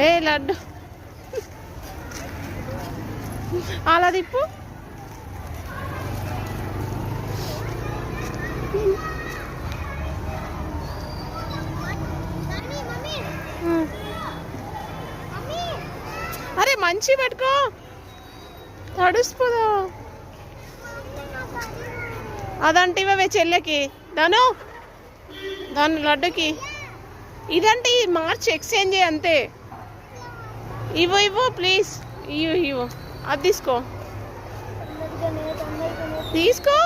ఏ లడ్డు అలా తిప్పు. అరే మంచి పెట్టుకో, తడుస్తుదా. అదంటే ఇవే చెల్లెకి దాను దాని లడ్డుకి. ఇదంటే మార్చి ఎక్స్చేంజ్ చేయి అంతే. ఇవ్వు ప్లీజ్, ఇవ్వు అది తీసుకో తీసుకో.